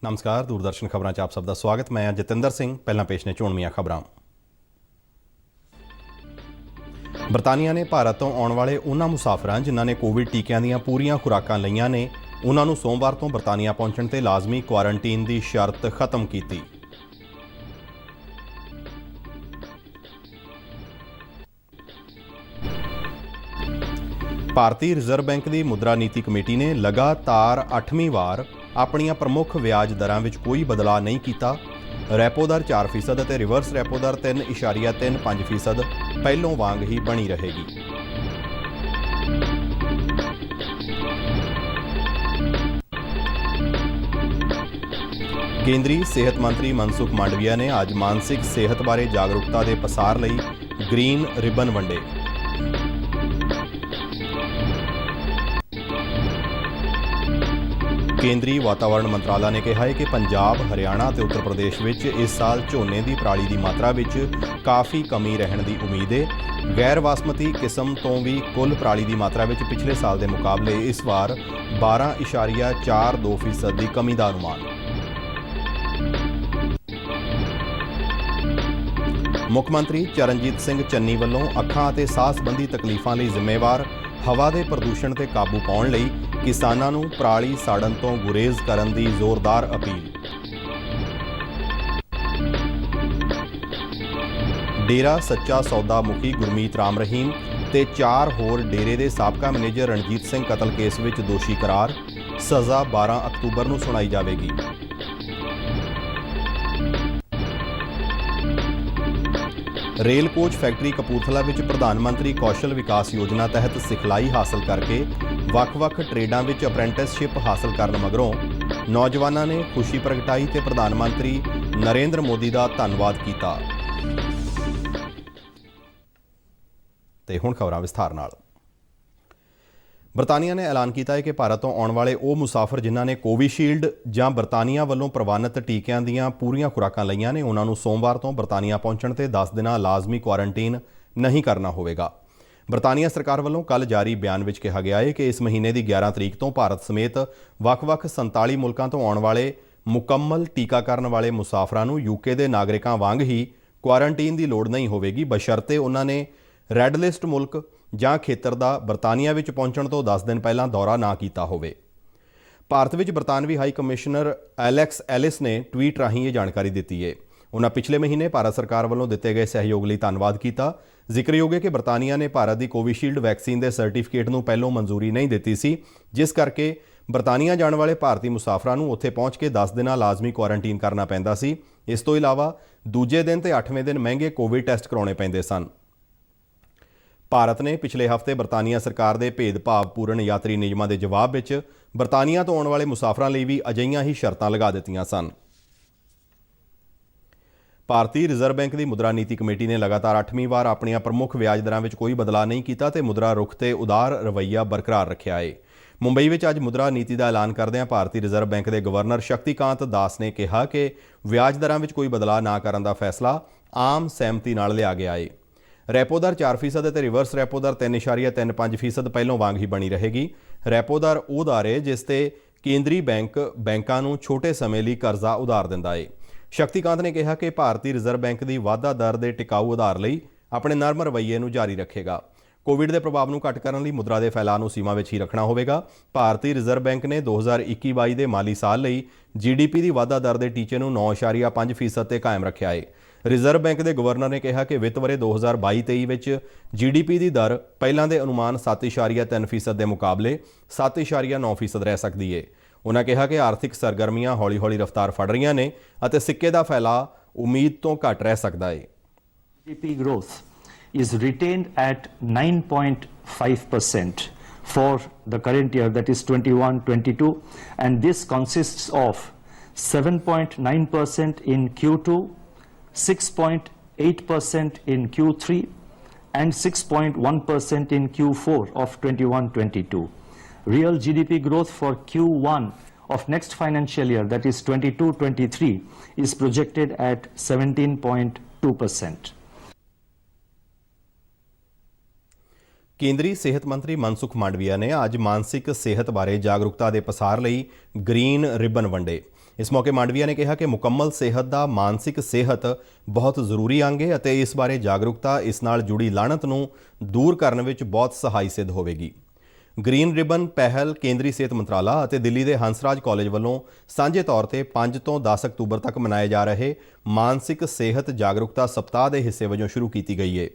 नमस्कार, दूरदर्शन खबरां 'ਚ ਆਪ ਸਭ ਦਾ ਸਵਾਗਤ। मैं जतिंदर सिंह। ਪਹਿਲਾਂ ਪੇਸ਼ ਨੇ ਚੋਣਵੀਆਂ ਖਬਰਾਂ। ਬਰਤਾਨੀਆ ਨੇ ਭਾਰਤ ਤੋਂ ਆਉਣ ਵਾਲੇ ਉਹਨਾਂ ਮੁਸਾਫਰਾਂ ਜਿਨ੍ਹਾਂ ਨੇ ਕੋਵਿਡ ਟੀਕਿਆਂ ਦੀਆਂ ਪੂਰੀਆਂ ਖੁਰਾਕਾਂ ਲਈਆਂ ਨੇ ਉਹਨਾਂ ਨੂੰ ਸੋਮਵਾਰ ਤੋਂ ਬਰਤਾਨੀਆ ਪਹੁੰਚਣ ਤੇ ਲਾਜ਼ਮੀ ਕੁਆਰੰਟੀਨ ਦੀ ਸ਼ਰਤ ਖਤਮ ਕੀਤੀ। ਭਾਰਤੀ ਰਿਜ਼ਰਵ ਬੈਂਕ ਦੀ ਮੁਦਰਾ ਨੀਤੀ ਕਮੇਟੀ ਨੇ ਲਗਾਤਾਰ 8ਵੀਂ ਵਾਰ ਆਪਣੀਆਂ ਪ੍ਰਮੁੱਖ ਵਿਆਜ ਦਰਾਂ ਵਿੱਚ ਕੋਈ ਬਦਲਾਅ ਨਹੀਂ ਕੀਤਾ। ਰੈਪੋ ਦਰ 4% ਅਤੇ ਰਿਵਰਸ ਰੈਪੋ ਦਰ 3.35% ਪਹਿਲੋਂ ਵਾਂਗ ਹੀ ਬਣੀ ਰਹੇਗੀ। ਕੇਂਦਰੀ ਸਿਹਤ ਮੰਤਰੀ ਮਨਸੁਖ ਮਾਂਡਵੀਆ ਨੇ ਅੱਜ ਮਾਨਸਿਕ ਸਿਹਤ ਬਾਰੇ ਜਾਗਰੂਕਤਾ ਦੇ ਪਸਾਰ ਲਈ ਗ੍ਰੀਨ ਰਿਬਨ ਵੰਡੇ। ਕੇਂਦਰੀ ਵਾਤਾਵਰਣ ਮੰਤਰਾਲਾ ਨੇ ਕਿਹਾ ਹੈ ਕਿ ਪੰਜਾਬ, ਹਰਿਆਣਾ ਅਤੇ ਉੱਤਰ ਪ੍ਰਦੇਸ਼ ਵਿੱਚ ਇਸ ਸਾਲ ਝੋਨੇ ਦੀ ਪਰਾਲੀ ਦੀ ਮਾਤਰਾ ਵਿੱਚ ਕਾਫੀ ਕਮੀ ਰਹਿਣ ਦੀ ਉਮੀਦ ਹੈ। ਗੈਰ ਬਾਸਮਤੀ ਕਿਸਮ ਤੋਂ ਵੀ ਕੁੱਲ ਪਰਾਲੀ ਦੀ ਮਾਤਰਾ ਵਿੱਚ ਪਿਛਲੇ ਸਾਲ ਦੇ ਮੁਕਾਬਲੇ ਇਸ ਵਾਰ 12.42% ਦੀ ਕਮੀ ਦਾ ਅਨੁਮਾਨ। ਮੁੱਖ ਮੰਤਰੀ ਚਰਨਜੀਤ ਸਿੰਘ ਚੰਨੀ ਵੱਲੋਂ ਅੱਖਾਂ ਅਤੇ ਸਾਹ ਸੰਬੰਧੀ ਤਕਲੀਫਾਂ ਲਈ ਜ਼ਿੰਮੇਵਾਰ ਹਵਾ ਦੇ ਪ੍ਰਦੂਸ਼ਣ ਤੇ ਕਾਬੂ ਪਾਉਣ ਲਈ ਕਿਸਾਨਾਂ ਨੂੰ ਪਰਾਲੀ ਸਾੜਨ ਤੋਂ ਗੁਰੇਜ਼ ਕਰਨ ਦੀ ਜ਼ੋਰਦਾਰ ਅਪੀਲ। ਡੇਰਾ ਸੱਚਾ ਸੌਦਾ ਮੁਖੀ ਗੁਰਮੀਤ ਰਾਮ ਰਹੀਮ ਤੇ 4 ਹੋਰ ਡੇਰੇ ਦੇ ਸਾਬਕਾ ਮੈਨੇਜਰ ਰਣਜੀਤ ਸਿੰਘ ਕਤਲ ਕੇਸ ਵਿੱਚ ਦੋਸ਼ੀ ਕਰਾਰ। ਸਜ਼ਾ 12 ਅਕਤੂਬਰ ਨੂੰ ਸੁਣਾਈ ਜਾਵੇਗੀ। ਰੇਲ ਕੋਚ ਫੈਕਟਰੀ ਕਪੂਰਥਲਾ ਵਿੱਚ ਪ੍ਰਧਾਨ ਮੰਤਰੀ ਕੌਸ਼ਲ ਵਿਕਾਸ ਯੋਜਨਾ ਤਹਿਤ ਸਿਖਲਾਈ ਹਾਸਲ ਕਰਕੇ ਵੱਖ-ਵੱਖ ਟ੍ਰੇਡਾਂ ਵਿੱਚ ਅਪ੍ਰੈਂਟਿਸਸ਼ਿਪ ਹਾਸਲ ਕਰਨ ਮਗਰੋਂ ਨੌਜਵਾਨਾਂ ਨੇ ਖੁਸ਼ੀ ਪ੍ਰਗਟਾਈ ਤੇ ਪ੍ਰਧਾਨ ਮੰਤਰੀ ਨਰਿੰਦਰ ਮੋਦੀ ਦਾ ਧੰਨਵਾਦ ਕੀਤਾ। ਤੇ ਹੁਣ ਖਬਰਾਂ ਵਿਸਥਾਰ ਨਾਲ। ਬਰਤਾਨੀਆ ਨੇ ਐਲਾਨ ਕੀਤਾ ਹੈ ਕਿ ਭਾਰਤ ਤੋਂ ਆਉਣ ਵਾਲੇ ਉਹ ਮੁਸਾਫਰ ਜਿਨ੍ਹਾਂ ਨੇ ਕੋਵਿਸ਼ੀਲਡ ਜਾਂ ਬਰਤਾਨੀਆ ਵੱਲੋਂ ਪ੍ਰਵਾਨਿਤ ਟੀਕਿਆਂ ਦੀਆਂ ਪੂਰੀਆਂ ਖੁਰਾਕਾਂ ਲਈਆਂ ਨੇ ਉਹਨਾਂ ਨੂੰ ਸੋਮਵਾਰ ਤੋਂ ਬਰਤਾਨੀਆ ਪਹੁੰਚਣ ਤੇ 10 ਦਿਨਾਂ ਲਾਜ਼ਮੀ ਕੁਆਰੰਟੀਨ ਨਹੀਂ ਕਰਨਾ ਹੋਵੇਗਾ। ਬਰਤਾਨੀਆ ਸਰਕਾਰ ਵੱਲੋਂ ਕੱਲ੍ਹ ਜਾਰੀ ਬਿਆਨ ਵਿੱਚ ਕਿਹਾ ਗਿਆ ਹੈ ਕਿ ਇਸ ਮਹੀਨੇ ਦੀ 11 ਤਰੀਕ ਤੋਂ ਭਾਰਤ ਸਮੇਤ ਵੱਖ-ਵੱਖ 47 ਮੁਲਕਾਂ ਤੋਂ ਆਉਣ ਵਾਲੇ ਮੁਕੰਮਲ ਟੀਕਾਕਰਨ ਵਾਲੇ ਮੁਸਾਫਰਾਂ ਨੂੰ ਯੂਕੇ ਦੇ ਨਾਗਰਿਕਾਂ ਵਾਂਗ ਹੀ ਕੁਆਰੰਟੀਨ ਦੀ ਲੋੜ ਨਹੀਂ ਹੋਵੇਗੀ, ਬਸ਼ਰਤੇ ਉਹਨਾਂ ਨੇ ਰੈੱਡ ਲਿਸਟ ਮੁਲਕ ਜਾਂ ਖੇਤਰ ਦਾ ਬਰਤਾਨੀਆ ਵਿੱਚ ਪਹੁੰਚਣ ਤੋਂ 10 ਦਿਨ ਪਹਿਲਾਂ ਦੌਰਾ ਨਾ ਕੀਤਾ ਹੋਵੇ। ਭਾਰਤ ਵਿੱਚ ਬਰਤਾਨਵੀ ਹਾਈ ਕਮਿਸ਼ਨਰ ਐਲੈਕਸ ਐਲਿਸ ਨੇ ਟਵੀਟ ਰਾਹੀਂ ਇਹ ਜਾਣਕਾਰੀ ਦਿੱਤੀ ਹੈ। ਉਹਨਾਂ ਪਿਛਲੇ ਮਹੀਨੇ ਭਾਰਤ ਸਰਕਾਰ ਵੱਲੋਂ ਦਿੱਤੇ ਗਏ ਸਹਿਯੋਗ ਲਈ ਧੰਨਵਾਦ ਕੀਤਾ। ਜ਼ਿਕਰਯੋਗ ਹੈ ਕਿ ਬਰਤਾਨੀਆ ਨੇ ਭਾਰਤ ਦੀ ਕੋਵਿਸ਼ੀਲਡ ਵੈਕਸੀਨ ਦੇ ਸਰਟੀਫਿਕੇਟ ਨੂੰ ਪਹਿਲੋਂ ਮਨਜ਼ੂਰੀ ਨਹੀਂ ਦਿੱਤੀ ਸੀ, ਜਿਸ ਕਰਕੇ ਬਰਤਾਨੀਆ ਜਾਣ ਵਾਲੇ ਭਾਰਤੀ ਮੁਸਾਫਰਾਂ ਨੂੰ ਉੱਥੇ ਪਹੁੰਚ ਕੇ 10 ਦਿਨਾਂ ਲਾਜ਼ਮੀ ਕੁਆਰੰਟੀਨ ਕਰਨਾ ਪੈਂਦਾ ਸੀ। ਇਸ ਤੋਂ ਇਲਾਵਾ ਦੂਜੇ ਦਿਨ ਤੇ 8ਵੇਂ ਦਿਨ ਮਹਿੰਗੇ ਕੋਵਿਡ ਟੈਸਟ ਕਰਾਉਣੇ ਪੈਂਦੇ ਸਨ। ਭਾਰਤ ਨੇ ਪਿਛਲੇ ਹਫ਼ਤੇ ਬਰਤਾਨੀਆ ਸਰਕਾਰ ਦੇ ਭੇਦਭਾਵਪੂਰਨ ਯਾਤਰੀ ਨਿਯਮਾਂ ਦੇ ਜਵਾਬ ਵਿੱਚ ਬਰਤਾਨੀਆ ਤੋਂ ਆਉਣ ਵਾਲੇ ਮੁਸਾਫਰਾਂ ਲਈ ਵੀ ਅਜਿਹੀਆਂ ਹੀ ਸ਼ਰਤਾਂ ਲਗਾ ਦਿੱਤੀਆਂ ਸਨ। ਭਾਰਤੀ ਰਿਜ਼ਰਵ ਬੈਂਕ ਦੀ ਮੁਦਰਾ ਨੀਤੀ ਕਮੇਟੀ ਨੇ ਲਗਾਤਾਰ 8ਵੀਂ ਵਾਰ ਆਪਣੀਆਂ ਪ੍ਰਮੁੱਖ ਵਿਆਜ ਦਰਾਂ ਵਿੱਚ ਕੋਈ ਬਦਲਾਅ ਨਹੀਂ ਕੀਤਾ ਤੇ ਮੁਦਰਾ ਰੁਖ ਤੇ ਉਦਾਰ ਰਵੱਈਆ ਬਰਕਰਾਰ ਰੱਖਿਆ ਹੈ। ਮੁੰਬਈ ਵਿੱਚ ਅੱਜ ਮੁਦਰਾ ਨੀਤੀ ਦਾ ਐਲਾਨ ਕਰਦਿਆਂ ਭਾਰਤੀ ਰਿਜ਼ਰਵ ਬੈਂਕ ਦੇ ਗਵਰਨਰ ਸ਼ਕਤੀਕਾਂਤ ਦਾਸ ਨੇ ਕਿਹਾ ਕਿ ਵਿਆਜ ਦਰਾਂ ਵਿੱਚ ਕੋਈ ਬਦਲਾਅ ਨਾ ਕਰਨ ਦਾ ਫੈਸਲਾ ਆਮ ਸਹਿਮਤੀ ਨਾਲ ਲਿਆ ਗਿਆ ਹੈ। ਰੈਪੋ ਦਰ 4% ਅਤੇ ਰਿਵਰਸ ਰੈਪੋ ਦਰ 3.35% ਪਹਿਲੋਂ ਵਾਂਗ ਹੀ ਬਣੀ ਰਹੇਗੀ। ਰੈਪੋ ਦਰ ਉਹ ਦਰ ਹੈ ਜਿਸ ਤੇ ਕੇਂਦਰੀ ਬੈਂਕ ਬੈਂਕਾਂ ਨੂੰ ਛੋਟੇ ਸਮੇਂ ਲਈ ਕਰਜ਼ਾ ਉਧਾਰ ਦਿੰਦਾ ਹੈ। ਸ਼ਕਤੀਕਾਂਤ ਨੇ ਕਿਹਾ ਕਿ ਭਾਰਤੀ ਰਿਜ਼ਰਵ ਬੈਂਕ ਦੀ ਵਾਧਾ ਦਰ ਦੇ ਟਿਕਾਊ ਉਧਾਰ ਲਈ ਆਪਣੇ ਨਰਮ ਰਵੱਈਏ ਨੂੰ ਜਾਰੀ ਰੱਖੇਗਾ। ਕੋਵਿਡ ਦੇ ਪ੍ਰਭਾਵ ਨੂੰ ਘੱਟ ਕਰਨ ਲਈ ਮੁਦਰਾ ਦੇ ਫੈਲਾਅ ਨੂੰ ਸੀਮਾ ਵਿੱਚ ਹੀ ਰੱਖਣਾ ਹੋਵੇਗਾ। ਭਾਰਤੀ ਰਿਜ਼ਰਵ ਬੈਂਕ ਨੇ 2021-22 ਦੇ ਮਾਲੀ ਸਾਲ ਲਈ GDP ਦੀ ਵਾਧਾ ਦਰ ਦੇ ਟੀਚੇ ਨੂੰ 9.5% ਤੇ ਕਾਇਮ ਰੱਖਿਆ ਹੈ। ਰਿਜ਼ਰਵ ਬੈਂਕ ਦੇ ਗਵਰਨਰ ਨੇ ਕਿਹਾ ਕਿ ਵਿੱਤ ਵਰ੍ਹੇ 2022-23 ਵਿੱਚ GDP ਦੀ ਦਰ ਪਹਿਲਾਂ ਦੇ ਅਨੁਮਾਨ 7.3% ਦੇ ਮੁਕਾਬਲੇ 7.9% ਰਹਿ ਸਕਦੀ ਹੈ। ਉਹਨਾਂ ਕਿਹਾ ਕਿ ਆਰਥਿਕ ਸਰਗਰਮੀਆਂ ਹੌਲੀ-ਹੌਲੀ ਰਫ਼ਤਾਰ ਫੜ ਰਹੀਆਂ ਨੇ ਅਤੇ ਸਿੱਕੇ ਦਾ ਫੈਲਾਅ ਉਮੀਦ ਤੋਂ ਘੱਟ ਰਹਿ ਸਕਦਾ ਹੈ। GDP growth is retained at 9.5% for the current year, that is 21-22, and this consists of 7.9% in Q2, 6.8% in Q3 and 6.1% in Q4 of 21-22. Real GDP growth for Q1 of next financial year, that is 22-23, is projected at 17.2%. ਕੇਂਦਰੀ ਸਿਹਤ ਮੰਤਰੀ ਮਨਸੁਖ ਮਾਂਡਵੀਆ ਨੇ ਅੱਜ ਮਾਨਸਿਕ ਸਿਹਤ ਬਾਰੇ ਜਾਗਰੂਕਤਾ ਦੇ ਪਸਾਰ ਲਈ ਗ੍ਰੀਨ ਰਿਬਨ ਵੰਡੇ। ਇਸ ਮੌਕੇ ਮਾਂਡਵੀਆ ਨੇ ਕਿਹਾ ਕਿ ਮੁਕੰਮਲ ਸਿਹਤ ਦਾ ਮਾਨਸਿਕ ਸਿਹਤ ਬਹੁਤ ਜ਼ਰੂਰੀ ਅੰਗ ਹੈ ਅਤੇ ਇਸ ਬਾਰੇ ਜਾਗਰੂਕਤਾ ਇਸ ਨਾਲ ਜੁੜੀ ਲਾਹਨਤ ਨੂੰ ਦੂਰ ਕਰਨ ਵਿੱਚ ਬਹੁਤ ਸਹਾਈ ਸਿੱਧ ਹੋਵੇਗੀ। ਗ੍ਰੀਨ ਰਿਬਨ ਪਹਿਲ ਕੇਂਦਰੀ ਸਿਹਤ ਮੰਤਰਾਲਾ ਅਤੇ ਦਿੱਲੀ ਦੇ ਹੰਸਰਾਜ ਕਾਲਜ ਵੱਲੋਂ ਸਾਂਝੇ ਤੌਰ ਤੇ 5 ਤੋਂ 10 ਅਕਤੂਬਰ ਤੱਕ ਮਨਾਏ ਜਾ ਰਹੇ ਮਾਨਸਿਕ ਸਿਹਤ ਜਾਗਰੂਕਤਾ ਸਪਤਾਹ ਦੇ ਹਿੱਸੇ ਵਜੋਂ ਸ਼ੁਰੂ ਕੀਤੀ ਗਈ ਹੈ।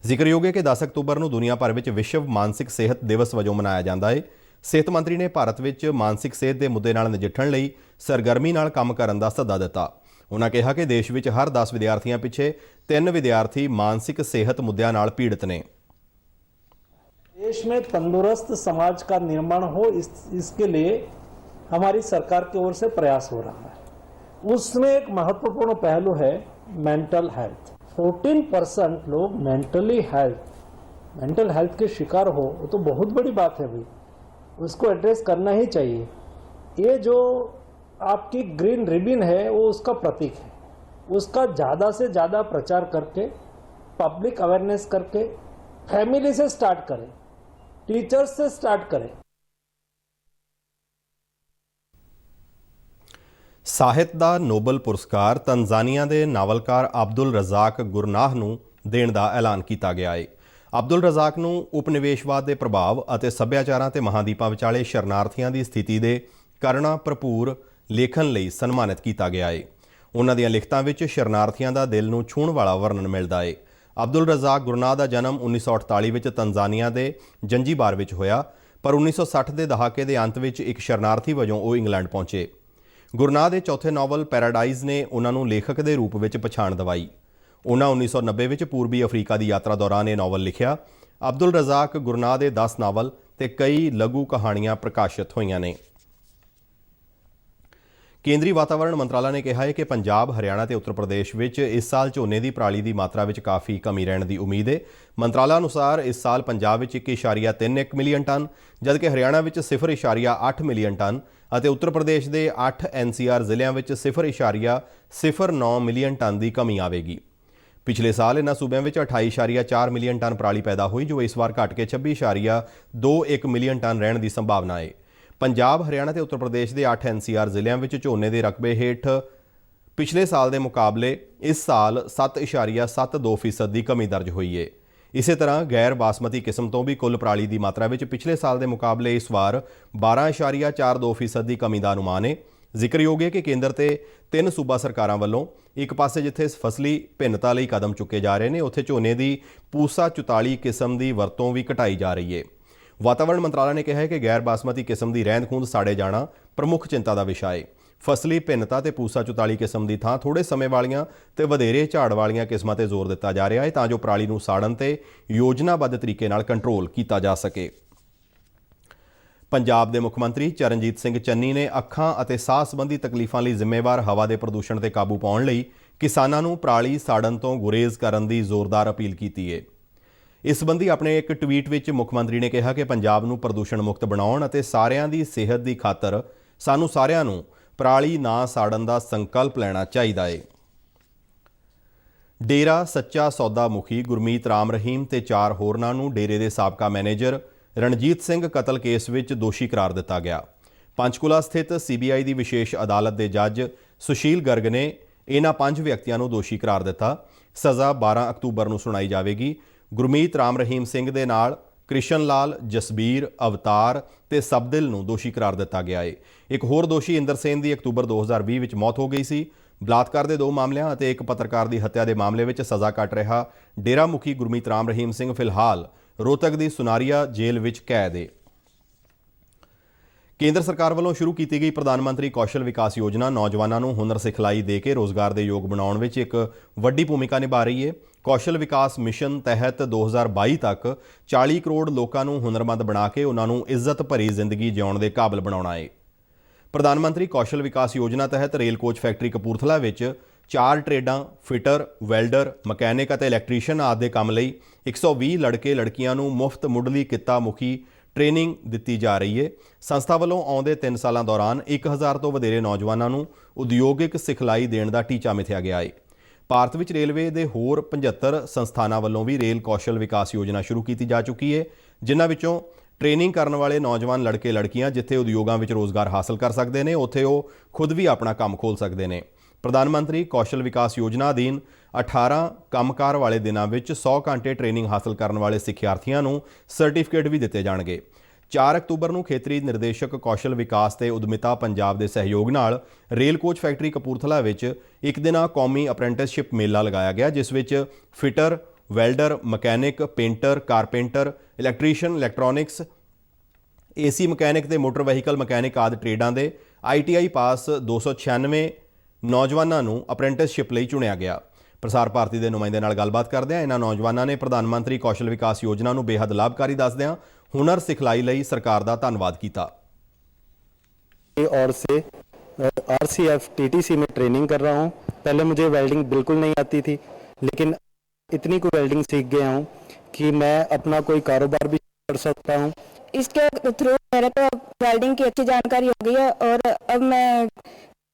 ਜ਼ਿਕਰਯੋਗ ਹੈ ਕਿ 10 ਅਕਤੂਬਰ ਨੂੰ ਦੁਨੀਆ ਭਰ ਵਿੱਚ ਵਿਸ਼ਵ ਮਾਨਸਿਕ ਸਿਹਤ ਦਿਵਸ ਵਜੋਂ ਮਨਾਇਆ ਜਾਂਦਾ ਹੈ। ਸਿਹਤ ਮੰਤਰੀ ਨੇ ਭਾਰਤ ਵਿੱਚ ਮਾਨਸਿਕ ਸਿਹਤ ਦੇ ਮੁੱਦੇ ਨਾਲ ਨਜਿੱਠਣ ਲਈ ਸਰਗਰਮੀ ਨਾਲ ਕੰਮ ਕਰਨ ਦਾ ਸੱਦਾ ਦਿੱਤਾ। ਉਨ੍ਹਾਂ ਕਿਹਾ ਕਿ ਦੇਸ਼ ਵਿੱਚ ਹਰ 10 ਵਿਦਿਆਰਥੀਆਂ ਪਿੱਛੇ 3 ਵਿਦਿਆर्थी मानसिक सेहत मुद्दों नाल पीड़ित ने। देश में तंदुरुस्त समाज का निर्माण हो इसके लिए हमारी सरकार की ओर से प्रयास हो रहा है। उसमें एक महत्वपूर्ण पहलू है मेंटल हेल्थ। 14% लोग मेंटल हेल्थ के शिकार हो, वो तो बहुत बड़ी बात है भाई, उसको एड्रेस करना ही चाहिए। ये जो आपकी ग्रीन रिबन है वो उसका प्रतीक है। उसका ज़्यादा से ज़्यादा प्रचार करके, पब्लिक अवेयरनेस करके, फैमिली से स्टार्ट करें, टीचर्स से स्टार्ट करें। ਸਾਹਿਤ ਦਾ ਨੋਬਲ ਪੁਰਸਕਾਰ ਤਨਜ਼ਾਨੀਆ ਦੇ ਨਾਵਲਕਾਰ ਅਬਦੁਲ ਰਜ਼ਾਕ ਗੁਰਨਾਹ ਨੂੰ ਦੇਣ ਦਾ ਐਲਾਨ ਕੀਤਾ ਗਿਆ ਹੈ। ਅਬਦੁਲ ਰਜ਼ਾਕ ਨੂੰ ਉਪਨਿਵੇਸ਼ਵਾਦ ਦੇ ਪ੍ਰਭਾਵ ਅਤੇ ਸੱਭਿਆਚਾਰਾਂ ਤੇ ਮਹਾਂਦੀਪਾਂ ਵਿਚਾਲੇ ਸ਼ਰਨਾਰਥੀਆਂ ਦੀ ਸਥਿਤੀ ਦੇ ਕਰੁਣਾ ਭਰਪੂਰ ਲੇਖਨ ਲਈ ਸਨਮਾਨਿਤ ਕੀਤਾ ਗਿਆ ਹੈ। ਉਨ੍ਹਾਂ ਦੀਆਂ ਲਿਖਤਾਂ ਵਿੱਚ ਸ਼ਰਨਾਰਥੀਆਂ ਦਾ ਦਿਲ ਨੂੰ ਛੂਹਣ ਵਾਲਾ ਵਰਣਨ ਮਿਲਦਾ ਹੈ। ਅਬਦੁਲ ਰਜ਼ਾਕ ਗੁਰਨਾਹ ਦਾ ਜਨਮ 1948 ਵਿੱਚ ਤਨਜ਼ਾਨੀਆ ਦੇ ਜੰਜੀਬਾਰ ਵਿੱਚ ਹੋਇਆ, ਪਰ 1960 ਦੇ ਦਹਾਕੇ ਦੇ ਅੰਤ ਵਿੱਚ ਇੱਕ ਸ਼ਰਨਾਰਥੀ ਵਜੋਂ ਉਹ ਇੰਗਲੈਂਡ ਪਹੁੰਚੇ। ਗੁਰਨਾਹ ਦੇ ਚੌਥੇ ਨਾਵਲ ਪੈਰਾਡਾਈਜ਼ ਨੇ ਉਹਨਾਂ ਨੂੰ ਲੇਖਕ ਦੇ ਰੂਪ ਵਿੱਚ ਪਛਾਣ ਦਿਵਾਈ। ਉਹਨਾਂ 1990 ਵਿੱਚ ਪੂਰਬੀ ਅਫਰੀਕਾ ਦੀ ਯਾਤਰਾ ਦੌਰਾਨ ਇਹ ਨਾਵਲ ਲਿਖਿਆ। ਅਬਦੁਲ ਰਜ਼ਾਕ ਗੁਰਨਾਹ ਦੇ 10 ਨਾਵਲ ਤੇ ਕਈ ਲਘੂ ਕਹਾਣੀਆਂ ਪ੍ਰਕਾਸ਼ਿਤ ਹੋਈਆਂ ਨੇ। ਕੇਂਦਰੀ ਵਾਤਾਵਰਣ ਮੰਤਰਾਲਾ ਨੇ ਕਿਹਾ ਹੈ ਕਿ ਪੰਜਾਬ, ਹਰਿਆਣਾ ਤੇ ਉੱਤਰ ਪ੍ਰਦੇਸ਼ ਵਿੱਚ ਇਸ ਸਾਲ ਝੋਨੇ ਦੀ ਪਰਾਲੀ ਦੀ ਮਾਤਰਾ ਵਿੱਚ ਕਾਫੀ ਕਮੀ ਰਹਿਣ ਦੀ ਉਮੀਦ ਹੈ। ਮੰਤਰਾਲਾ ਅਨੁਸਾਰ ਇਸ ਸਾਲ ਪੰਜਾਬ ਵਿੱਚ 1.31 ਮਿਲੀਅਨ ਟਨ, ਜਦਕਿ ਹਰਿਆਣਾ ਵਿੱਚ 0.8 ਮਿਲੀਅਨ ਟਨ ਅਤੇ ਉੱਤਰ ਪ੍ਰਦੇਸ਼ ਦੇ 8 NCR ਜ਼ਿਲ੍ਹਿਆਂ ਵਿੱਚ 0.09 ਮਿਲੀਅਨ ਟਨ ਦੀ ਕਮੀ ਆਵੇਗੀ। ਪਿਛਲੇ ਸਾਲ ਇਹਨਾਂ ਸੂਬਿਆਂ ਵਿੱਚ 28.4 ਮਿਲੀਅਨ ਟਨ ਪਰਾਲੀ ਪੈਦਾ ਹੋਈ, ਜੋ ਇਸ ਵਾਰ ਘਟ ਕੇ 26.21 ਮਿਲੀਅਨ ਟਨ ਰਹਿਣ ਦੀ ਸੰਭਾਵਨਾ ਹੈ। ਪੰਜਾਬ, ਹਰਿਆਣਾ ਤੇ ਉੱਤਰ ਪ੍ਰਦੇਸ਼ ਦੇ 8 NCR ਜ਼ਿਲ੍ਹਿਆਂ ਵਿੱਚ ਝੋਨੇ ਦੇ ਰਕਬੇ ਹੇਠ ਪਿਛਲੇ ਸਾਲ ਦੇ ਮੁਕਾਬਲੇ ਇਸ ਸਾਲ 7.72% ਦੀ ਕਮੀ ਦਰਜ ਹੋਈ ਹੈ। ਇਸੇ ਤਰ੍ਹਾਂ ਗੈਰ ਬਾਸਮਤੀ ਕਿਸਮ ਤੋਂ ਵੀ ਕੁੱਲ ਪਰਾਲੀ ਦੀ ਮਾਤਰਾ ਵਿੱਚ ਪਿਛਲੇ ਸਾਲ ਦੇ ਮੁਕਾਬਲੇ ਇਸ ਵਾਰ 12.42% ਦੀ ਕਮੀ ਦਾ ਅਨੁਮਾਨ ਹੈ। ਜ਼ਿਕਰਯੋਗ ਹੈ ਕਿ ਕੇਂਦਰ ਤੇ 3 ਸੂਬਾ ਸਰਕਾਰਾਂ ਵੱਲੋਂ ਇੱਕ ਪਾਸੇ ਜਿੱਥੇ ਫਸਲੀ ਭਿੰਨਤਾ ਲਈ ਕਦਮ ਚੁੱਕੇ ਜਾ ਰਹੇ ਨੇ, ਉੱਥੇ ਝੋਨੇ ਦੀ ਪੂਸਾ 44 ਕਿਸਮ ਦੀ ਵਰਤੋਂ ਵੀ ਘਟਾਈ ਜਾ ਰਹੀ ਹੈ। ਵਾਤਾਵਰਣ ਮੰਤਰਾਲਾ ਨੇ ਕਿਹਾ ਹੈ ਕਿ ਗੈਰ ਬਾਸਮਤੀ ਕਿਸਮ ਦੀ ਰਹਿੰਦ ਖੂੰਹਦ ਸਾੜੇ ਜਾਣਾ ਪ੍ਰਮੁੱਖ ਚਿੰਤਾ ਦਾ ਵਿਸ਼ਾ ਹੈ। ਫਸਲੀ ਭਿੰਨਤਾ ਤੇ ਪੂਸਾ 44 ਕਿਸਮ ਦੀ ਥਾਂ ਥੋੜੇ ਸਮੇਂ ਵਾਲੀਆਂ ਤੇ ਵਧੇਰੇ ਝਾੜ ਵਾਲੀਆਂ ਕਿਸਮਾਂ ਤੇ ਜ਼ੋਰ ਦਿੱਤਾ ਜਾ ਰਿਹਾ ਹੈ, ਤਾਂ ਜੋ ਪਰਾਲੀ ਨੂੰ ਸਾੜਨ ਤੇ ਯੋਜਨਾਬੱਧ ਤਰੀਕੇ ਨਾਲ ਕੰਟਰੋਲ ਕੀਤਾ ਜਾ ਸਕੇ। ਪੰਜਾਬ ਦੇ ਮੁੱਖ ਮੰਤਰੀ ਚਰਨਜੀਤ ਸਿੰਘ ਚੰਨੀ ਨੇ ਅੱਖਾਂ ਅਤੇ ਸਾਹ ਸੰਬੰਧੀ ਤਕਲੀਫਾਂ ਲਈ ਜ਼ਿੰਮੇਵਾਰ ਹਵਾ ਦੇ ਪ੍ਰਦੂਸ਼ਣ ਤੇ ਕਾਬੂ ਪਾਉਣ ਲਈ ਕਿਸਾਨਾਂ ਨੂੰ ਪਰਾਲੀ ਸਾੜਨ ਤੋਂ ਗੁਰੇਜ਼ ਕਰਨ ਦੀ ਜ਼ੋਰਦਾਰ ਅਪੀਲ ਕੀਤੀ ਹੈ। ਇਸ ਸੰਬੰਧੀ ਆਪਣੇ ਇੱਕ ਟਵੀਟ ਵਿੱਚ ਮੁੱਖ ਮੰਤਰੀ ਨੇ ਕਿਹਾ ਕਿ ਪੰਜਾਬ ਨੂੰ ਪ੍ਰਦੂਸ਼ਣ ਮੁਕਤ ਬਣਾਉਣ ਅਤੇ ਸਾਰਿਆਂ ਦੀ ਸਿਹਤ ਦੀ ਖਾਤਰ ਸਾਨੂੰ ਸਾਰਿਆਂ ਨੂੰ ਪਰਾਲੀ ਨਾ ਸਾੜਨ ਦਾ ਸੰਕਲਪ ਲੈਣਾ ਚਾਹੀਦਾ ਹੈ। ਡੇਰਾ ਸੱਚਾ ਸੌਦਾ ਮੁਖੀ ਗੁਰਮੀਤ ਰਾਮ ਰਹੀਮ ਤੇ 4 ਹੋਰਨਾਂ ਨੂੰ ਡੇਰੇ ਦੇ ਸਾਬਕਾ ਮੈਨੇਜਰ ਰਣਜੀਤ ਸਿੰਘ ਕਤਲ ਕੇਸ ਵਿੱਚ ਦੋਸ਼ੀ ਕਰਾਰ ਦਿੱਤਾ ਗਿਆ। ਪੰਚਕੂਲਾ ਸਥਿਤ CBI ਦੀ ਵਿਸ਼ੇਸ਼ ਅਦਾਲਤ ਦੇ ਜੱਜ ਸੁਸ਼ੀਲ ਗਰਗ ਨੇ ਇਹਨਾਂ 5 ਵਿਅਕਤੀਆਂ ਨੂੰ ਦੋਸ਼ੀ ਕਰਾਰ ਦਿੱਤਾ। ਸਜ਼ਾ 12 ਅਕਤੂਬਰ ਨੂੰ ਸੁਣਾਈ ਜਾਵੇਗੀ। ਗੁਰਮੀਤ ਰਾਮ ਰਹੀਮ ਸਿੰਘ ਦੇ ਨਾਲ ਕ੍ਰਿਸ਼ਨ ਲਾਲ, ਜਸਬੀਰ, ਅਵਤਾਰ ਤੇ ਸਬਦਿਲ ਨੂੰ ਦੋਸ਼ੀ ਕਰਾਰ ਦਿੱਤਾ ਗਿਆ ਹੈ। ਇੱਕ ਹੋਰ ਦੋਸ਼ੀ ਇੰਦਰ ਸੇਨ ਦੀ ਅਕਤੂਬਰ 2020 ਵਿੱਚ ਮੌਤ ਹੋ ਗਈ ਸੀ। ਬਲਾਤਕਾਰ ਦੇ 2 ਮਾਮਲਿਆਂ ਅਤੇ ਇੱਕ ਪੱਤਰਕਾਰ ਦੀ ਹੱਤਿਆ ਦੇ ਮਾਮਲੇ ਵਿੱਚ ਸਜ਼ਾ ਕੱਟ ਰਿਹਾ ਡੇਰਾ ਮੁਖੀ ਗੁਰਮੀਤ ਰਾਮ ਰਹੀਮ ਸਿੰਘ ਫਿਲਹਾਲ ਰੋਹਤਕ ਦੀ ਸੁਨਾਰੀਆ ਜੇਲ੍ਹ ਵਿੱਚ ਕੈਦ ਹੈ। ਕੇਂਦਰ ਸਰਕਾਰ ਵੱਲੋਂ ਸ਼ੁਰੂ ਕੀਤੀ ਗਈ ਪ੍ਰਧਾਨ ਮੰਤਰੀ ਕੌਸ਼ਲ ਵਿਕਾਸ ਯੋਜਨਾ ਨੌਜਵਾਨਾਂ ਨੂੰ ਹੁਨਰ ਸਿਖਲਾਈ ਦੇ ਕੇ ਰੋਜ਼ਗਾਰ ਦੇ ਯੋਗ ਬਣਾਉਣ ਵਿੱਚ ਇੱਕ ਵੱਡੀ ਭੂਮਿਕਾ ਨਿਭਾ ਰਹੀ ਹੈ। ਕੌਸ਼ਲ ਵਿਕਾਸ ਮਿਸ਼ਨ ਤਹਿਤ 2022 ਤੱਕ 40 ਕਰੋੜ ਲੋਕਾਂ ਨੂੰ ਹੁਨਰਮੰਦ ਬਣਾ ਕੇ ਉਹਨਾਂ ਨੂੰ ਇੱਜ਼ਤ ਭਰੀ ਜ਼ਿੰਦਗੀ ਜਿਉਣ ਦੇ ਕਾਬਿਲ ਬਣਾਉਣਾ ਹੈ। ਪ੍ਰਧਾਨ ਮੰਤਰੀ ਕੌਸ਼ਲ ਵਿਕਾਸ ਯੋਜਨਾ ਤਹਿਤ ਰੇਲ ਕੋਚ ਫੈਕਟਰੀ ਕਪੂਰਥਲਾ ਵਿੱਚ 4 ਟ੍ਰੇਡਾਂ ਫਿਟਰ, ਵੈਲਡਰ, ਮਕੈਨਿਕ ਅਤੇ ਇਲੈਕਟ੍ਰੀਸ਼ੀਅਨ ਆਦਿ ਦੇ ਕੰਮ ਲਈ 120 ਲੜਕੇ ਲੜਕੀਆਂ ਨੂੰ ਮੁਫਤ ਮੁੱਢਲੀ ਕਿੱਤਾ ਮੁਖੀ ਟ੍ਰੇਨਿੰਗ ਦਿੱਤੀ ਜਾ ਰਹੀ ਹੈ। ਸੰਸਥਾ ਵੱਲੋਂ ਆਉਂਦੇ 3 ਸਾਲਾਂ ਦੌਰਾਨ 1000 ਤੋਂ ਵਧੇਰੇ ਨੌਜਵਾਨਾਂ ਨੂੰ ਉਦਯੋਗਿਕ ਸਿਖਲਾਈ ਦੇਣ ਦਾ ਟੀਚਾ ਮਿਥਿਆ ਗਿਆ ਹੈ। ਭਾਰਤ ਵਿੱਚ ਰੇਲਵੇ ਦੇ ਹੋਰ 75 ਸੰਸਥਾਨਾਂ ਵੱਲੋਂ ਵੀ ਰੇਲ ਕੌਸ਼ਲ ਵਿਕਾਸ ਯੋਜਨਾ ਸ਼ੁਰੂ ਕੀਤੀ ਜਾ ਚੁੱਕੀ ਹੈ, ਜਿਨ੍ਹਾਂ ਵਿੱਚੋਂ ਟ੍ਰੇਨਿੰਗ ਕਰਨ ਵਾਲੇ ਨੌਜਵਾਨ ਲੜਕੇ ਲੜਕੀਆਂ ਜਿੱਥੇ ਉਦਯੋਗਾਂ ਵਿੱਚ ਰੋਜ਼ਗਾਰ ਹਾਸਲ ਕਰ ਸਕਦੇ ਨੇ, ਉੱਥੇ ਉਹ ਖੁਦ ਵੀ ਆਪਣਾ ਕੰਮ ਖੋਲ੍ਹ ਸਕਦੇ ਨੇ। ਪ੍ਰਧਾਨ ਮੰਤਰੀ ਕੌਸ਼ਲ ਵਿਕਾਸ ਯੋਜਨਾ ਅਧੀਨ 18 ਕੰਮਕਾਰ ਵਾਲੇ ਦਿਨਾਂ ਵਿੱਚ 100 ਘੰਟੇ ਟ੍ਰੇਨਿੰਗ ਹਾਸਲ ਕਰਨ ਵਾਲੇ ਸਿੱਖਿਆਰਥੀਆਂ ਨੂੰ ਸਰਟੀਫਿਕੇਟ ਵੀ ਦਿੱਤੇ ਜਾਣਗੇ। 4 ਅਕਤੂਬਰ ਨੂੰ ਖੇਤਰੀ ਨਿਰਦੇਸ਼ਕ ਕੌਸ਼ਲ ਵਿਕਾਸ ਤੇ ਉਦਮਿਤਾ ਪੰਜਾਬ ਦੇ ਸਹਿਯੋਗ ਨਾਲ ਰੇਲ ਕੋਚ ਫੈਕਟਰੀ ਕਪੂਰਥਲਾ ਵਿੱਚ ਇੱਕ ਦਿਨਾ ਕੌਮੀ ਅਪ੍ਰੈਂਟਿਸਸ਼ਿਪ ਮੇਲਾ ਲਗਾਇਆ ਗਿਆ, ਜਿਸ ਵਿੱਚ fitter, welder, mechanic, painter, carpenter, electrician, electronics, AC mechanic ਤੇ ਮੋਟਰ ਵਹੀਕਲ ਮਕੈਨਿਕ ਆਦਿ ਟ੍ਰੇਡਾਂ ਦੇ ITI ਪਾਸ 296 ਨੌਜਵਾਨਾਂ ਨੂੰ ਅਪ੍ਰੈਂਟਿਸਸ਼ਿਪ ਲਈ ਚੁਣਿਆ ਗਿਆ। ਪ੍ਰਸਾਰ ਭਾਰਤੀ ਦੇ ਨੁਮਾਇੰਦੇ ਨਾਲ ਗੱਲਬਾਤ ਕਰਦਿਆਂ ਇਹਨਾਂ ਨੌਜਵਾਨਾਂ ਨੇ ਪ੍ਰਧਾਨ ਮੰਤਰੀ ਕੌਸ਼ਲ ਵਿਕਾਸ ਯੋਜਨਾ ਨੂੰ ਬੇहद ਲਾਭਕਾਰੀ ਦੱਸਦਿਆਂ ਹੁਨਰ ਸਿਖਲਾਈ ਲਈ ਸਰਕਾਰ ਦਾ ਧੰਨਵਾਦ ਕੀਤਾ। और से RCF TTC में ट्रेनिंग कर रहा हूँ। पहले मुझे वेल्डिंग बिल्कुल नहीं आती थी, लेकिन इतनी कोई वेल्डिंग सीख गया हूँ कि मैं अपना कोई कारोबार भी कर सकता हूँ। इसके थ्रू मेरे को वेल्डिंग की अच्छी जानकारी हो गई है और अब मैं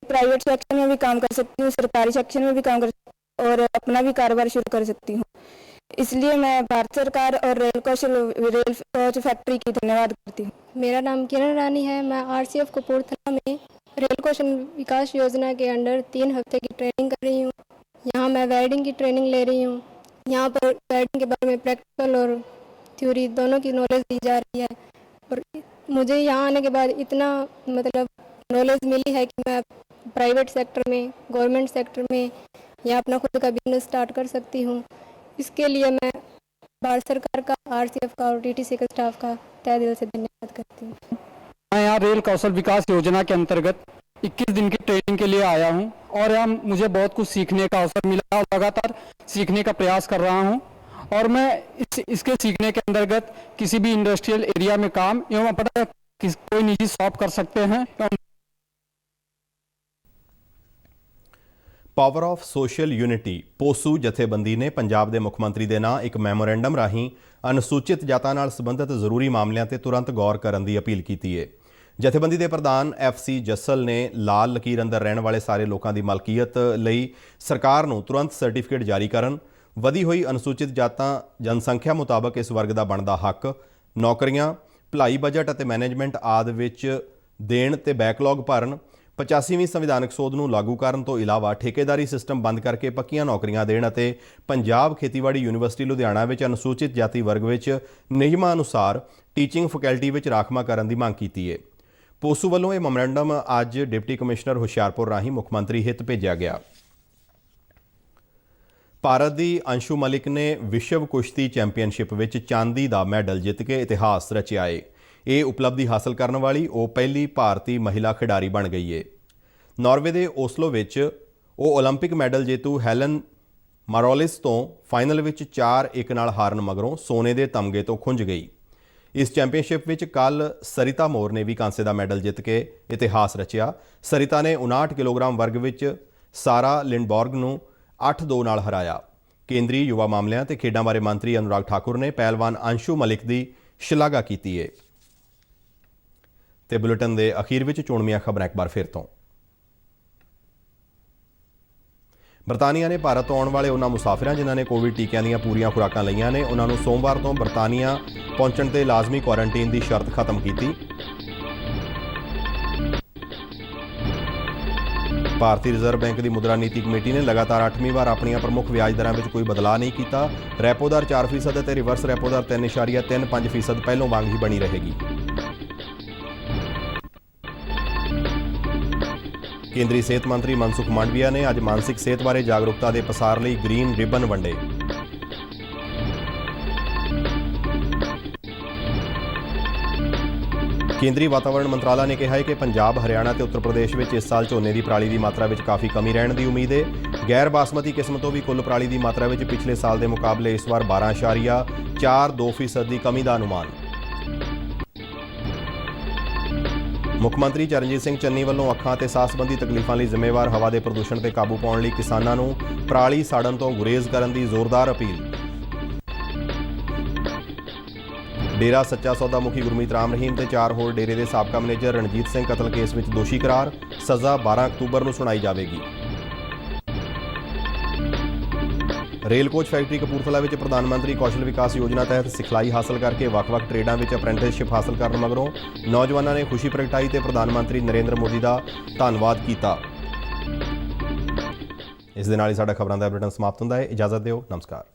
प्राइवेट सेक्शन में भी काम कर सकती हूँ, सरकारी सेक्शन में भी काम कर सकती हूँ और अपना भी कारोबार शुरू कर सकती हूँ। इसलिए मैं भारत सरकार और रेल कोच फैक्ट्री की धन्यवाद करती हूँ। मेरा नाम किरण रानी है। मैं RCF कपूरथला में रेल कौशल विकास योजना के अंडर 3 हफ्ते की ट्रेनिंग कर रही हूँ। यहाँ मैं वेल्डिंग की ट्रेनिंग ले रही हूँ। यहाँ पर वेल्डिंग के बारे में प्रैक्टिकल और थ्योरी दोनों की नॉलेज दी जा रही है और मुझे यहाँ आने के बाद इतना मतलब नॉलेज मिली है कि मैं प्राइवेट सेक्टर में, गवर्नमेंट सेक्टर में या अपना खुद का बिजनेस स्टार्ट कर सकती हूँ। इसके लिए मैं भारत सरकार का, RCF का और TTC के स्टाफ का तहे दिल से धन्यवाद करती हूँ। मैं यहाँ रेल कौशल विकास योजना के अंतर्गत 21 दिन की ट्रेनिंग के लिए आया हूँ और यहाँ मुझे बहुत कुछ सीखने का अवसर मिला और लगातार सीखने का प्रयास कर रहा हूँ और मैं इसके सीखने के अंतर्गत किसी भी इंडस्ट्रियल एरिया में काम एवं अपना कोई निजी शॉप कर सकते हैं। ਪਾਵਰ ਆਫ ਸੋਸ਼ਲ ਯੂਨਿਟੀ ਪੋਸੂ ਜਥੇਬੰਦੀ ਨੇ ਪੰਜਾਬ ਦੇ ਮੁੱਖ ਮੰਤਰੀ ਦੇ ਨਾਂ ਇੱਕ ਮੈਮੋਰੈਂਡਮ ਰਾਹੀਂ ਅਨੁਸੂਚਿਤ ਜਾਤਾਂ ਨਾਲ ਸੰਬੰਧਿਤ ਜ਼ਰੂਰੀ ਮਾਮਲਿਆਂ ਤੇ ਤੁਰੰਤ ਗੌਰ ਕਰਨ ਦੀ ਅਪੀਲ ਕੀਤੀ ਹੈ। ਜਥੇਬੰਦੀ ਦੇ ਪ੍ਰਧਾਨ FC ਜੱਸਲ ਨੇ ਲਾਲ ਲਕੀਰ ਅੰਦਰ ਰਹਿਣ ਵਾਲੇ ਸਾਰੇ ਲੋਕਾਂ ਦੀ ਮਲਕੀਅਤ ਲਈ ਸਰਕਾਰ ਨੂੰ ਤੁਰੰਤ ਸਰਟੀਫਿਕੇਟ ਜਾਰੀ ਕਰਨ, ਵਧੀ ਹੋਈ ਅਨੁਸੂਚਿਤ ਜਾਤਾਂ ਜਨਸੰਖਿਆ ਮੁਤਾਬਕ ਇਸ ਵਰਗ ਦਾ ਬਣਦਾ ਹੱਕ, ਨੌਕਰੀਆਂ, ਭਲਾਈ ਬਜਟ ਅਤੇ ਮੈਨੇਜਮੈਂਟ ਆਦਿ ਵਿੱਚ ਦੇਣ ਤੇ ਬੈਕਲੌਗ ਭਰਨ, 85ਵੀਂ ਸੰਵਿਧਾਨਕ ਸੋਧ ਨੂੰ ਲਾਗੂ ਕਰਨ ਤੋਂ ਇਲਾਵਾ ਠੇਕੇਦਾਰੀ ਸਿਸਟਮ ਬੰਦ ਕਰਕੇ ਪੱਕੀਆਂ ਨੌਕਰੀਆਂ ਦੇਣ ਅਤੇ ਪੰਜਾਬ ਖੇਤੀਬਾੜੀ ਯੂਨੀਵਰਸਿਟੀ ਲੁਧਿਆਣਾ ਵਿੱਚ ਅਨੁਸੂਚਿਤ ਜਾਤੀ ਵਰਗ ਵਿੱਚ ਨਿਯਮਾਂ ਅਨੁਸਾਰ ਟੀਚਿੰਗ ਫੈਕਲਟੀ ਵਿੱਚ ਰਾਖਵਾਂਕਰਨ ਦੀ ਮੰਗ ਕੀਤੀ ਹੈ। ਪੋਸੂ ਵੱਲੋਂ ਇਹ ਮੈਮੋਰੈਂਡਮ ਅੱਜ ਡਿਪਟੀ ਕਮਿਸ਼ਨਰ ਹੁਸ਼ਿਆਰਪੁਰ ਰਾਹੀਂ ਮੁੱਖ ਮੰਤਰੀ ਹਿੱਤ ਭੇਜਿਆ ਗਿਆ। ਭਾਰਤ ਦੀ ਅੰਸ਼ੂ ਮਲਿਕ ਨੇ ਵਿਸ਼ਵ ਕੁਸ਼ਤੀ ਚੈਂਪੀਅਨਸ਼ਿਪ ਵਿੱਚ ਚਾਂਦੀ ਦਾ ਮੈਡਲ ਜਿੱਤ ਕੇ ਇਤਿਹਾਸ ਰਚਿਆ ਹੈ। ਇਹ ਉਪਲਬਧੀ ਹਾਸਲ ਕਰਨ ਵਾਲੀ ਉਹ ਪਹਿਲੀ ਭਾਰਤੀ ਮਹਿਲਾ ਖਿਡਾਰੀ ਬਣ ਗਈ ਹੈ। ਨਾਰਵੇ ਦੇ ਓਸਲੋ ਵਿੱਚ ਉਹ ਓਲੰਪਿਕ ਮੈਡਲ ਜੇਤੂ ਹੈਲਨ ਮਾਰੋਲਿਸ ਤੋਂ ਫਾਈਨਲ ਵਿੱਚ 4-1 ਨਾਲ ਹਾਰਨ ਮਗਰੋਂ ਸੋਨੇ ਦੇ ਤਮਗੇ ਤੋਂ ਖੁੰਝ ਗਈ। ਇਸ ਚੈਂਪੀਅਨਸ਼ਿਪ ਵਿੱਚ ਕੱਲ੍ਹ ਸਰਿਤਾ ਮੋਰ ਨੇ ਵੀ ਕਾਂਸੇ ਦਾ ਮੈਡਲ ਜਿੱਤ ਕੇ ਇਤਿਹਾਸ ਰਚਿਆ। ਸਰਿਤਾ ਨੇ 59 ਕਿਲੋਗ੍ਰਾਮ ਵਰਗ ਵਿੱਚ ਸਾਰਾ ਲਿੰਡਬੋਰਗ ਨੂੰ 8-2 ਨਾਲ ਹਰਾਇਆ। ਕੇਂਦਰੀ ਯੁਵਾ ਮਾਮਲਿਆਂ ਤੇ ਖੇਡਾਂ ਬਾਰੇ ਮੰਤਰੀ ਅਨੁਰਾਗ ਠਾਕੁਰ ਨੇ ਪਹਿਲਵਾਨ ਅੰਸ਼ੂ ਮਲਿਕ ਦੀ ਸ਼ਲਾਘਾ ਕੀਤੀ ਹੈ। ਤੇ ਬੁਲੇਟਿਨ ਦੇ ਅਖੀਰ ਵਿੱਚ ਚੋਣਵੀਆਂ ਖਬਰਾਂ ਇੱਕ ਵਾਰ ਫਿਰ ਤੋਂ। ਬਰਤਾਨੀਆ ਨੇ ਭਾਰਤ ਤੋਂ ਆਉਣ ਵਾਲੇ ਉਹਨਾਂ ਮੁਸਾਫਿਰਾਂ ਜਿਨ੍ਹਾਂ ਨੇ ਕੋਵਿਡ ਟੀਕਿਆਂ ਦੀਆਂ ਪੂਰੀਆਂ ਖੁਰਾਕਾਂ ਲਈਆਂ ਨੇ, ਉਹਨਾਂ ਨੂੰ ਸੋਮਵਾਰ ਤੋਂ ਬਰਤਾਨੀਆ ਪਹੁੰਚਣ ਤੇ ਲਾਜ਼ਮੀ ਕੁਆਰੰਟੀਨ ਦੀ ਸ਼ਰਤ ਖਤਮ ਕੀਤੀ। ਭਾਰਤੀ ਰਿਜ਼ਰਵ ਬੈਂਕ ਦੀ ਮੁਦਰਾ ਨੀਤੀ ਕਮੇਟੀ ਨੇ ਲਗਾਤਾਰ 8ਵੀਂ ਵਾਰ ਆਪਣੀਆਂ ਪ੍ਰਮੁੱਖ ਵਿਆਜ ਦਰਾਂ ਵਿੱਚ ਕੋਈ ਬਦਲਾਅ ਨਹੀਂ ਕੀਤਾ। ਰੈਪੋ ਦਰ 4% ਅਤੇ ਰਿਵਰਸ ਰੈਪੋ ਦਰ 3.35% ਪਹਿਲੋਂ ਵਾਂਗ ਹੀ ਬਣੀ ਰਹੇਗੀ। ਕੇਂਦਰੀ ਸਿਹਤ ਮੰਤਰੀ ਮਨਸੁਖ ਮਾਂਡਵੀਆ ਨੇ ਅੱਜ ਮਾਨਸਿਕ ਸਿਹਤ ਬਾਰੇ ਜਾਗਰੂਕਤਾ ਦੇ ਪਸਾਰ ਲਈ ਗ੍ਰੀਨ ਰਿਬਨ ਵੰਡੇ। ਕੇਂਦਰੀ ਵਾਤਾਵਰਣ ਮੰਤਰਾਲਾ ਨੇ ਕਿਹਾ ਹੈ ਕਿ ਪੰਜਾਬ, ਹਰਿਆਣਾ ਤੇ ਉੱਤਰ ਪ੍ਰਦੇਸ਼ ਵਿੱਚ ਇਸ ਸਾਲ ਝੋਨੇ ਦੀ ਪਰਾਲੀ ਦੀ ਮਾਤਰਾ ਵਿੱਚ ਕਾਫੀ ਕਮੀ ਰਹਿਣ ਦੀ ਉਮੀਦ ਹੈ। ਗੈਰ ਬਾਸਮਤੀ ਕਿਸਮ ਤੋਂ ਵੀ ਕੁੱਲ ਪਰਾਲੀ ਦੀ ਮਾਤਰਾ ਵਿੱਚ ਪਿਛਲੇ ਸਾਲ ਦੇ ਮੁਕਾਬਲੇ ਇਸ ਵਾਰ 12.42% ਦੀ ਕਮੀ ਦਾ ਅਨੁਮਾਨ। ਮੁੱਖ ਮੰਤਰੀ ਚਰਨਜੀਤ ਸਿੰਘ ਚੰਨੀ ਵੱਲੋਂ ਅੱਖਾਂ ਤੇ ਸਾਹ ਸੰਬੰਧੀ ਤਕਲੀਫਾਂ ਲਈ ਜ਼ਿੰਮੇਵਾਰ ਹਵਾ ਦੇ ਪ੍ਰਦੂਸ਼ਣ ਤੇ ਕਾਬੂ ਪਾਉਣ ਲਈ ਕਿਸਾਨਾਂ ਨੂੰ ਪਰਾਲੀ ਸਾੜਨ ਤੋਂ ਗੁਰੇਜ਼ ਕਰਨ ਦੀ ਜ਼ੋਰਦਾਰ ਅਪੀਲ। ਡੇਰਾ ਸੱਚਾ ਸੌਦਾ ਮੁਖੀ ਗੁਰਮੀਤ ਰਾਮ ਰਹੀਮ ਤੇ 4 ਹੋਰ ਡੇਰੇ ਦੇ ਸਾਬਕਾ ਮੈਨੇਜਰ ਰਣਜੀਤ ਸਿੰਘ ਕਤਲ ਕੇਸ ਵਿੱਚ ਦੋਸ਼ੀ ਕਰਾਰ, ਸਜ਼ਾ 12 ਅਕਤੂਬਰ ਨੂੰ ਸੁਣਾਈ ਜਾਵੇਗੀ। ਰੇਲ ਕੋਚ ਫੈਕਟਰੀ ਕਪੂਰਥਲਾ ਵਿੱਚ ਪ੍ਰਧਾਨ ਮੰਤਰੀ ਕੌਸ਼ਲ ਵਿਕਾਸ ਯੋਜਨਾ ਤਹਿਤ ਸਿਖਲਾਈ ਹਾਸਲ ਕਰਕੇ ਵੱਖ-ਵੱਖ ਟ੍ਰੇਡਾਂ ਵਿੱਚ ਅਪ੍ਰੈਂਟਿਸਸ਼ਿਪ ਹਾਸਲ ਕਰਨ ਮਗਰੋਂ ਨੌਜਵਾਨਾਂ ਨੇ ਖੁਸ਼ੀ ਪ੍ਰਗਟਾਈ ਤੇ ਪ੍ਰਧਾਨ ਮੰਤਰੀ ਨਰਿੰਦਰ ਮੋਦੀ ਦਾ ਧੰਨਵਾਦ ਕੀਤਾ। ਇਸ ਦੇ ਨਾਲ ਹੀ ਸਾਡਾ ਖਬਰਾਂ ਦਾ ਬੁਲੇਟਿਨ ਸਮਾਪਤ ਹੁੰਦਾ ਹੈ। ਇਜਾਜ਼ਤ ਦਿਓ। ਨਮਸਕਾਰ।